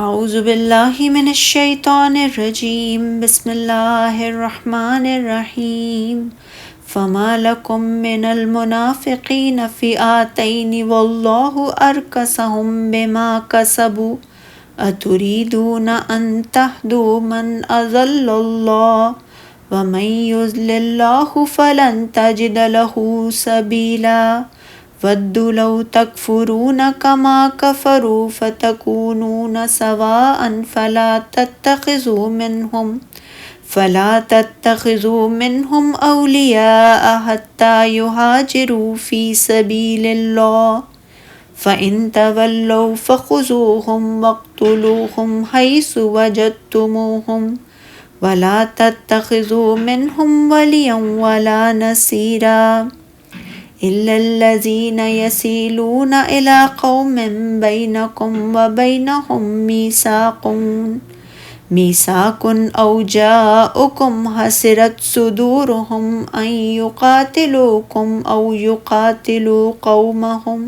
اعوذ باللہ من الشیطان الرجیم بسم اللہ الرحمن الرحیم فما لکم من المنافقین فئاتین واللہ ارکسہم بما کسبوا اتریدون ان تہدوا من اضل اللہ ومن یضلل اللہ فلن تجد لہ سبیلا وَدُّوا لَوْ تَكْفُرُونَ كَمَا كَفَرُوا فَتَكُونُونَ سَوَاءً فَلَا تَتَّخِذُوا مِنْهُمْ أَوْلِيَاءَ حَتَّى يُهَاجِرُوا فِي سَبِيلِ اللَّهِ فَإِن تَوَلَّوْا فَخُذُوهُمْ وَاقْتُلُوهُمْ حَيْثُ وَجَدتُّمُوهُمْ وَلَا تَتَّخِذُوا مِنْهُمْ وَلِيًّا وَلَا نَصِيرًا إِلَّا الَّذِينَ يَسِيلُونَ إِلَىٰ قَوْمٍ بَيْنَكُمْ وَبَيْنَهُم مِّيثَاقٌ أَوْ جَاءُوكُمْ حَسِرَتْ صُدُورُهُمْ أَن يُقَاتِلُوكُمْ أَوْ يُقَاتِلُوا قَوْمَهُمْ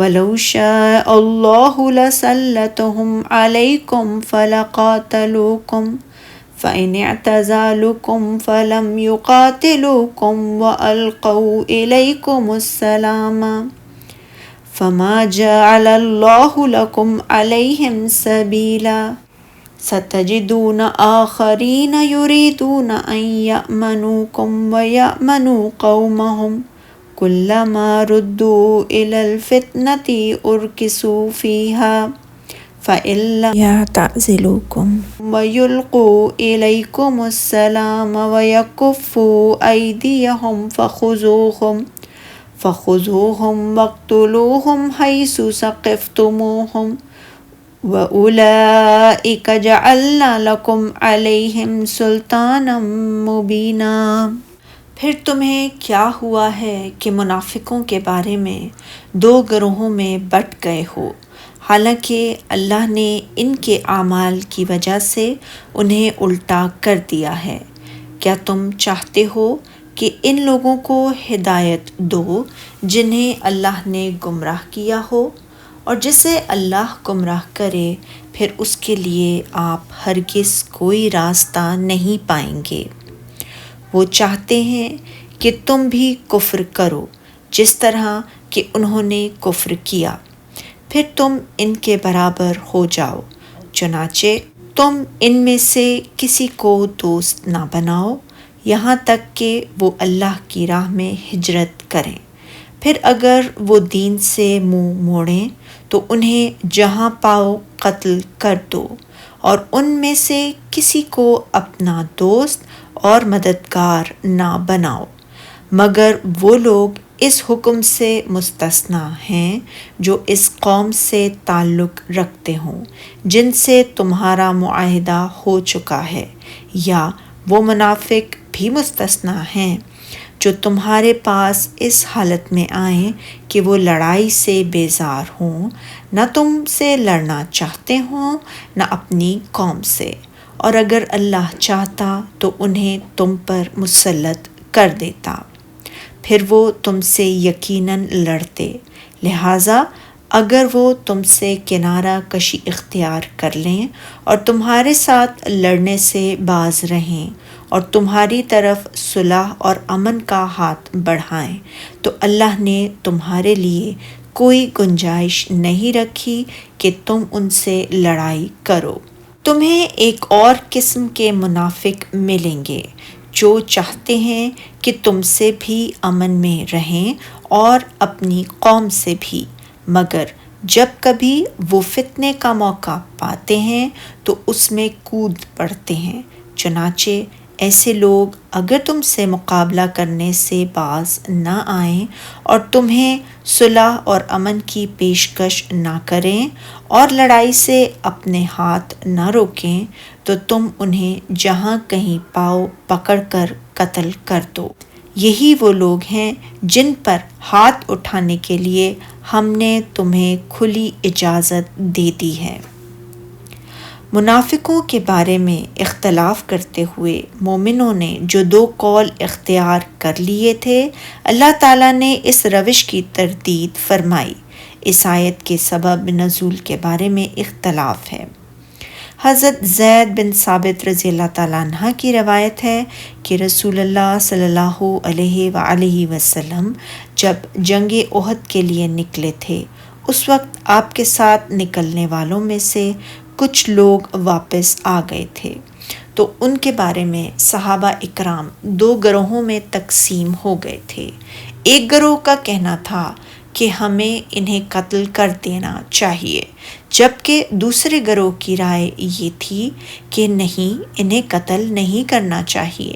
وَلَوْ شَاءَ اللَّهُ لَسَلَّطَهُمْ عَلَيْكُمْ فَلَقَاتَلُوكُمْ فَإِنِ اعْتَزَلُوكُمْ فَلَمْ يُقَاتِلُوكُمْ وَأَلْقَوْا إِلَيْكُمُ السَّلَامَ فَمَا جَعَلَ اللَّهُ لَكُمْ عَلَيْهِمْ سَبِيلًا سَتَجِدُونَ آخَرِينَ يُرِيدُونَ أَن يَأْمَنُوكُمْ وَيَأْمَنُوا قَوْمَهُمْ كُلَّمَا رُدُّوا إِلَى الْفِتْنَةِ أُرْكِسُوا فِيهَا فَإِن لَّمْ يَعْتَزِلُوكُمْ وَيُلْقُوا إِلَيْكُمُ السَّلَامَ وَيَكُفُّوا أَيْدِيَهُمْ فَخُذُوهُمْ وَاقْتُلُوهُمْ حَيْثُ ثَقِفْتُمُوهُمْ وَأُولَٰئِكَ جَعَلْنَا لَكُمْ عَلَيْهِمْ سُلْطَانًا مُبِينًا۔ پھر تمہیں کیا ہوا ہے کہ منافقوں کے بارے میں دو گروہوں میں بٹ گئے ہو، حالانکہ اللہ نے ان کے اعمال کی وجہ سے انہیں الٹا کر دیا ہے۔ کیا تم چاہتے ہو کہ ان لوگوں کو ہدایت دو جنہیں اللہ نے گمراہ کیا ہو؟ اور جسے اللہ گمراہ کرے پھر اس کے لیے آپ ہرگز کوئی راستہ نہیں پائیں گے۔ وہ چاہتے ہیں کہ تم بھی کفر کرو جس طرح کہ انہوں نے کفر کیا، پھر تم ان کے برابر ہو جاؤ، چنانچہ تم ان میں سے کسی کو دوست نہ بناؤ یہاں تک کہ وہ اللہ کی راہ میں ہجرت کریں۔ پھر اگر وہ دین سے منہ موڑیں تو انہیں جہاں پاؤ قتل کر دو، اور ان میں سے کسی کو اپنا دوست اور مددگار نہ بناؤ، مگر وہ لوگ اس حکم سے مستثنیٰ ہیں جو اس قوم سے تعلق رکھتے ہوں جن سے تمہارا معاہدہ ہو چکا ہے، یا وہ منافق بھی مستثنیٰ ہیں جو تمہارے پاس اس حالت میں آئیں کہ وہ لڑائی سے بیزار ہوں، نہ تم سے لڑنا چاہتے ہوں نہ اپنی قوم سے، اور اگر اللہ چاہتا تو انہیں تم پر مسلط کر دیتا، پھر وہ تم سے یقیناً لڑتے۔ لہٰذا اگر وہ تم سے کنارہ کشی اختیار کر لیں اور تمہارے ساتھ لڑنے سے باز رہیں اور تمہاری طرف صلح اور امن کا ہاتھ بڑھائیں تو اللہ نے تمہارے لیے کوئی گنجائش نہیں رکھی کہ تم ان سے لڑائی کرو۔ تمہیں ایک اور قسم کے منافق ملیں گے جو چاہتے ہیں کہ تم سے بھی امن میں رہیں اور اپنی قوم سے بھی، مگر جب کبھی وہ فتنے کا موقع پاتے ہیں تو اس میں کود پڑتے ہیں۔ چنانچہ ایسے لوگ اگر تم سے مقابلہ کرنے سے باز نہ آئیں اور تمہیں صلح اور امن کی پیشکش نہ کریں اور لڑائی سے اپنے ہاتھ نہ روکیں تو تم انہیں جہاں کہیں پاؤ پکڑ کر قتل کر دو۔ یہی وہ لوگ ہیں جن پر ہاتھ اٹھانے کے لیے ہم نے تمہیں کھلی اجازت دے دی ہے۔ منافقوں کے بارے میں اختلاف کرتے ہوئے مومنوں نے جو دو قول اختیار کر لیے تھے، اللہ تعالیٰ نے اس روش کی تردید فرمائی۔ اس آیت کے سبب نزول کے بارے میں اختلاف ہے۔ حضرت زید بن ثابت رضی اللہ تعالیٰ عنہ کی روایت ہے کہ رسول اللہ صلی اللہ علیہ وآلہ وسلم جب جنگ احد کے لیے نکلے تھے، اس وقت آپ کے ساتھ نکلنے والوں میں سے کچھ لوگ واپس آ گئے تھے، تو ان کے بارے میں صحابہ اکرام 2 گروہوں میں تقسیم ہو گئے تھے۔ ایک گروہ کا کہنا تھا کہ ہمیں انہیں قتل کر دینا چاہیے، جبکہ دوسرے گروہ کی رائے یہ تھی کہ نہیں، انہیں قتل نہیں کرنا چاہیے۔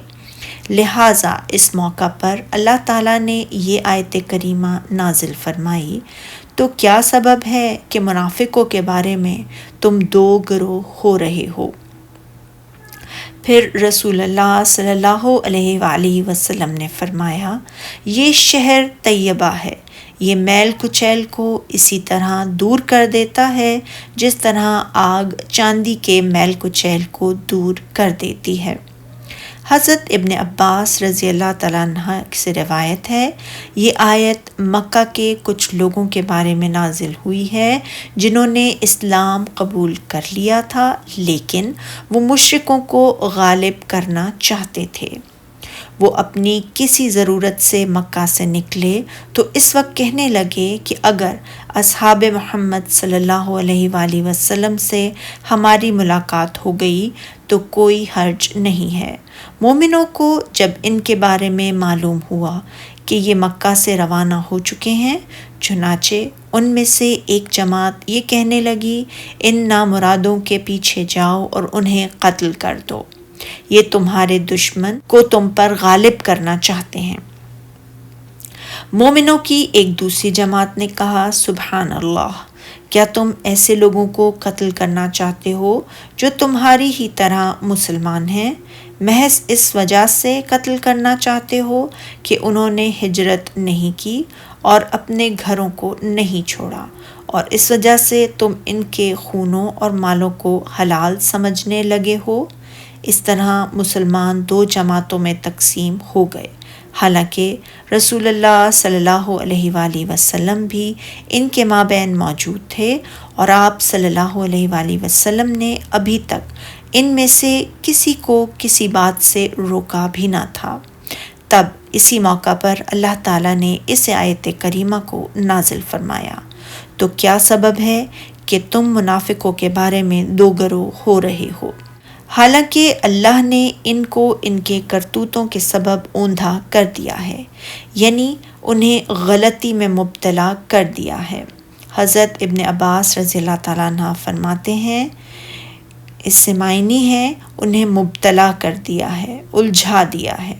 لہٰذا اس موقع پر اللہ تعالیٰ نے یہ آیت کریمہ نازل فرمائی، تو کیا سبب ہے کہ منافقوں کے بارے میں تم 2 گروہ ہو رہے ہو؟ پھر رسول اللہ صلی اللہ علیہ وآلہ وسلم نے فرمایا، یہ شہر طیبہ ہے، یہ میل کچیل کو اسی طرح دور کر دیتا ہے جس طرح آگ چاندی کے میل کچیل کو دور کر دیتی ہے۔ حضرت ابن عباس رضی اللہ تعالیٰ عنہ سے روایت ہے، یہ آیت مکہ کے کچھ لوگوں کے بارے میں نازل ہوئی ہے جنہوں نے اسلام قبول کر لیا تھا، لیکن وہ مشرکوں کو غالب کرنا چاہتے تھے۔ وہ اپنی کسی ضرورت سے مکہ سے نکلے تو اس وقت کہنے لگے کہ اگر اصحاب محمد صلی اللہ علیہ وآلہ وسلم سے ہماری ملاقات ہو گئی تو کوئی حرج نہیں ہے۔ مومنوں کو جب ان کے بارے میں معلوم ہوا کہ یہ مکہ سے روانہ ہو چکے ہیں، چنانچہ ان میں سے ایک جماعت یہ کہنے لگی، ان نامرادوں کے پیچھے جاؤ اور انہیں قتل کر دو، یہ تمہارے دشمن کو تم پر غالب کرنا چاہتے ہیں۔ مومنوں کی ایک دوسری جماعت نے کہا، سبحان اللہ، کیا تم ایسے لوگوں کو قتل کرنا چاہتے ہو جو تمہاری ہی طرح مسلمان ہیں؟ محض اس وجہ سے قتل کرنا چاہتے ہو کہ انہوں نے ہجرت نہیں کی اور اپنے گھروں کو نہیں چھوڑا، اور اس وجہ سے تم ان کے خونوں اور مالوں کو حلال سمجھنے لگے ہو۔ اس طرح مسلمان 2 جماعتوں میں تقسیم ہو گئے، حالانکہ رسول اللہ صلی اللہ علیہ وآلہ وسلم بھی ان کے مابین موجود تھے، اور آپ صلی اللہ علیہ وآلہ وسلم نے ابھی تک ان میں سے کسی کو کسی بات سے روکا بھی نہ تھا۔ تب اسی موقع پر اللہ تعالیٰ نے اس آیت کریمہ کو نازل فرمایا، تو کیا سبب ہے کہ تم منافقوں کے بارے میں 2 گروہ ہو رہے ہو؟ حالانکہ اللہ نے ان کو ان کے کرتوتوں کے سبب اوندھا کر دیا ہے، یعنی انہیں غلطی میں مبتلا کر دیا ہے۔ حضرت ابن عباس رضی اللہ تعالیٰ عنہ فرماتے ہیں، اس سے معنی ہے انہیں مبتلا کر دیا ہے، الجھا دیا ہے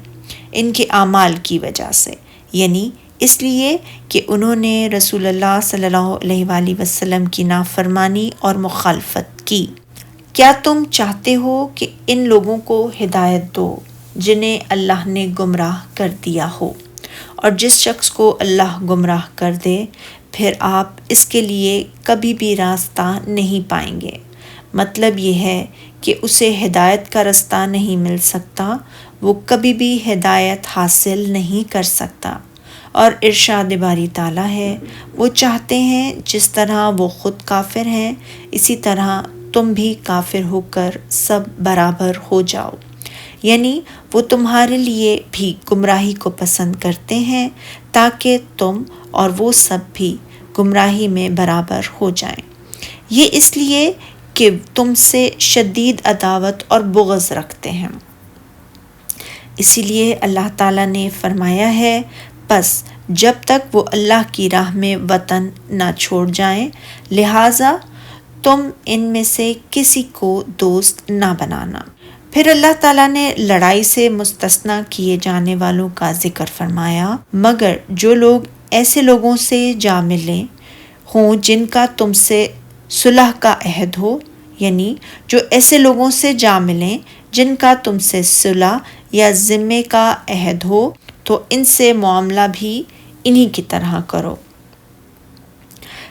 ان کے اعمال کی وجہ سے، یعنی اس لیے کہ انہوں نے رسول اللہ صلی اللہ علیہ وآلہ وسلم کی نافرمانی اور مخالفت کی۔ کیا تم چاہتے ہو کہ ان لوگوں کو ہدایت دو جنہیں اللہ نے گمراہ کر دیا ہو؟ اور جس شخص کو اللہ گمراہ کر دے پھر آپ اس کے لیے کبھی بھی راستہ نہیں پائیں گے۔ مطلب یہ ہے کہ اسے ہدایت کا راستہ نہیں مل سکتا، وہ کبھی بھی ہدایت حاصل نہیں کر سکتا۔ اور ارشاد باری تعالیٰ ہے، وہ چاہتے ہیں جس طرح وہ خود کافر ہیں اسی طرح تم بھی کافر ہو کر سب برابر ہو جاؤ، یعنی وہ تمہارے لیے بھی گمراہی کو پسند کرتے ہیں تاکہ تم اور وہ سب بھی گمراہی میں برابر ہو جائیں۔ یہ اس لیے کہ تم سے شدید عداوت اور بغض رکھتے ہیں۔ اسی لیے اللہ تعالیٰ نے فرمایا ہے، پس جب تک وہ اللہ کی راہ میں وطن نہ چھوڑ جائیں، لہٰذا تم ان میں سے کسی کو دوست نہ بنانا۔ پھر اللہ تعالیٰ نے لڑائی سے مستثنیٰ کیے جانے والوں کا ذکر فرمایا، مگر جو لوگ ایسے لوگوں سے جا ملیں ہوں جن کا تم سے صلح کا عہد ہو، یعنی جو ایسے لوگوں سے جا ملیں جن کا تم سے صلح یا ذمے کا عہد ہو تو ان سے معاملہ بھی انہی کی طرح کرو۔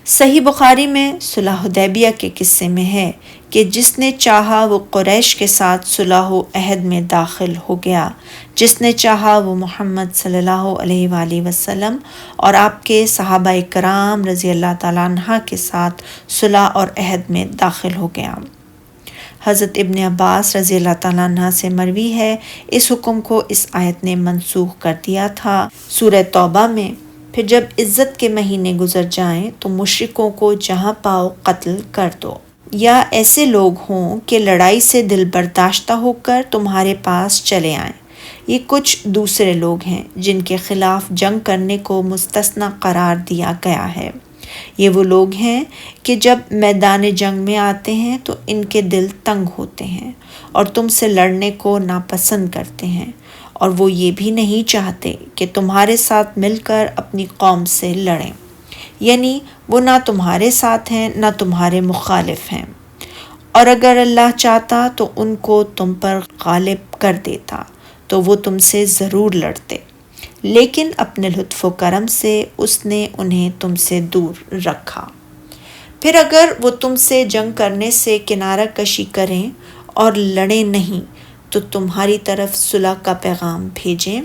صحیح بخاری میں صلح حدیبیہ کے قصے میں ہے کہ جس نے چاہا وہ قریش کے ساتھ صلح و عہد میں داخل ہو گیا، جس نے چاہا وہ محمد صلی اللہ علیہ وآلہ وسلم اور آپ کے صحابہ کرام رضی اللہ تعالیٰ عنہ کے ساتھ صلح اور عہد میں داخل ہو گیا۔ حضرت ابن عباس رضی اللہ تعالیٰ عنہ سے مروی ہے، اس حکم کو اس آیت نے منسوخ کر دیا تھا۔ سورہ توبہ میں پھر جب عزت کے مہینے گزر جائیں تو مشرکوں کو جہاں پاؤ قتل کر دو، یا ایسے لوگ ہوں کہ لڑائی سے دل برداشتہ ہو کر تمہارے پاس چلے آئیں۔ یہ کچھ دوسرے لوگ ہیں جن کے خلاف جنگ کرنے کو مستثنی قرار دیا گیا ہے۔ یہ وہ لوگ ہیں کہ جب میدان جنگ میں آتے ہیں تو ان کے دل تنگ ہوتے ہیں اور تم سے لڑنے کو ناپسند کرتے ہیں، اور وہ یہ بھی نہیں چاہتے کہ تمہارے ساتھ مل کر اپنی قوم سے لڑیں، یعنی وہ نہ تمہارے ساتھ ہیں نہ تمہارے مخالف ہیں، اور اگر اللہ چاہتا تو ان کو تم پر غالب کر دیتا تو وہ تم سے ضرور لڑتے، لیکن اپنے لطف و کرم سے اس نے انہیں تم سے دور رکھا۔ پھر اگر وہ تم سے جنگ کرنے سے کنارہ کشی کریں اور لڑیں نہیں تو تمہاری طرف صلح کا پیغام بھیجیں،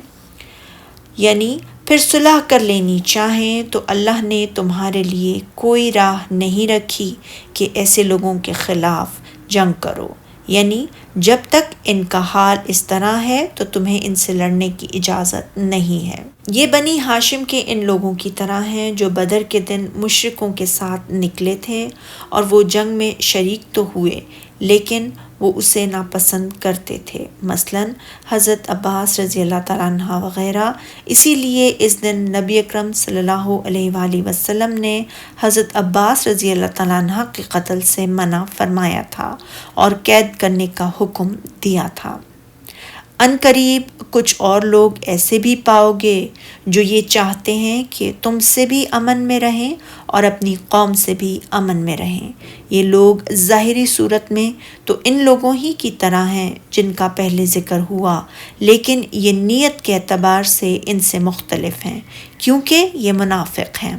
یعنی پھر صلح کر لینی چاہیں، تو اللہ نے تمہارے لیے کوئی راہ نہیں رکھی کہ ایسے لوگوں کے خلاف جنگ کرو، یعنی جب تک ان کا حال اس طرح ہے تو تمہیں ان سے لڑنے کی اجازت نہیں ہے۔ یہ بنی ہاشم کے ان لوگوں کی طرح ہیں جو بدر کے دن مشرکوں کے ساتھ نکلے تھے، اور وہ جنگ میں شریک تو ہوئے لیکن وہ اسے ناپسند کرتے تھے، مثلا حضرت عباس رضی اللہ تعالیٰ عنہ وغیرہ۔ اسی لیے اس دن نبی اکرم صلی اللہ علیہ وآلہ وسلم نے حضرت عباس رضی اللہ تعالیٰ عنہ کے قتل سے منع فرمایا تھا اور قید کرنے کا حکم دیا تھا۔ ان قریب کچھ اور لوگ ایسے بھی پاؤ گے جو یہ چاہتے ہیں کہ تم سے بھی امن میں رہیں اور اپنی قوم سے بھی امن میں رہیں۔ یہ لوگ ظاہری صورت میں تو ان لوگوں ہی کی طرح ہیں جن کا پہلے ذکر ہوا، لیکن یہ نیت کے اعتبار سے ان سے مختلف ہیں کیونکہ یہ منافق ہیں۔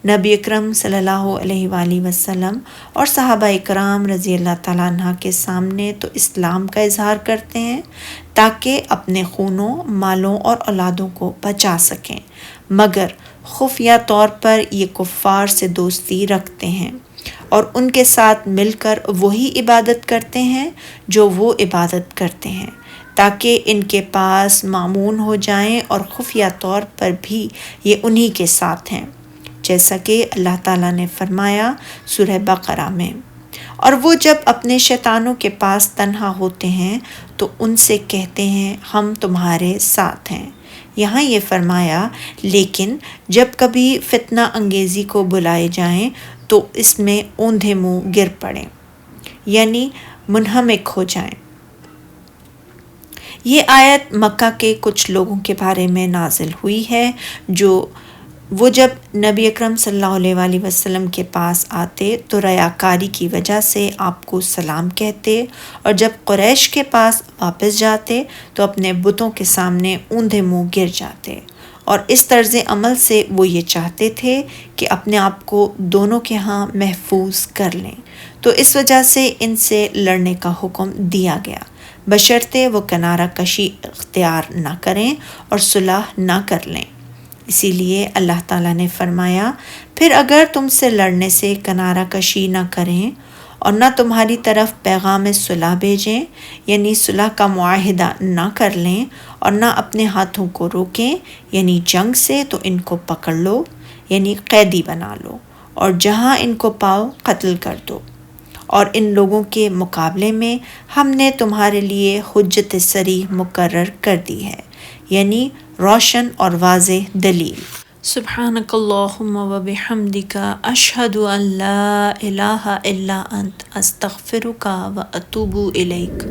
نبی اکرم صلی اللہ علیہ وآلہ وسلم اور صحابہ کرام رضی اللہ تعالیٰ عنہ کے سامنے تو اسلام کا اظہار کرتے ہیں تاکہ اپنے خونوں، مالوں اور اولادوں کو بچا سکیں، مگر خفیہ طور پر یہ کفار سے دوستی رکھتے ہیں اور ان کے ساتھ مل کر وہی عبادت کرتے ہیں جو وہ عبادت کرتے ہیں، تاکہ ان کے پاس مامون ہو جائیں، اور خفیہ طور پر بھی یہ انہی کے ساتھ ہیں، جیسا کہ اللہ تعالیٰ نے فرمایا سورہ بقرہ میں۔ اور وہ جب اپنے شیطانوں کے پاس تنہا ہوتے ہیں تو ان سے کہتے ہیں ہم تمہارے ساتھ ہیں۔ یہاں یہ فرمایا لیکن جب کبھی فتنہ انگیزی کو بلائے جائیں تو اس میں اوندھے منہ گر پڑیں، یعنی منہمک ہو جائیں۔ یہ آیت مکہ کے کچھ لوگوں کے بارے میں نازل ہوئی ہے جو وہ جب نبی اکرم صلی اللہ علیہ وآلہ وسلم کے پاس آتے تو ریاکاری کی وجہ سے آپ کو سلام کہتے، اور جب قریش کے پاس واپس جاتے تو اپنے بتوں کے سامنے اوندھے منہ گر جاتے، اور اس طرز عمل سے وہ یہ چاہتے تھے کہ اپنے آپ کو دونوں کے ہاں محفوظ کر لیں، تو اس وجہ سے ان سے لڑنے کا حکم دیا گیا، بشرطے وہ کنارہ کشی اختیار نہ کریں اور صلح نہ کر لیں۔ اسی لیے اللہ تعالیٰ نے فرمایا پھر اگر تم سے لڑنے سے کنارہ کشی نہ کریں اور نہ تمہاری طرف پیغام صلح بھیجیں، یعنی صلح کا معاہدہ نہ کر لیں اور نہ اپنے ہاتھوں کو روکیں یعنی جنگ سے، تو ان کو پکڑ لو یعنی قیدی بنا لو، اور جہاں ان کو پاؤ قتل کر دو، اور ان لوگوں کے مقابلے میں ہم نے تمہارے لیے حجت صریح مقرر کر دی ہے، یعنی روشن اور واضح دلیل۔ سبحانک اللہم و بحمدک اشہد ان لا الہ الا انت استغفرک و اتوب الیک۔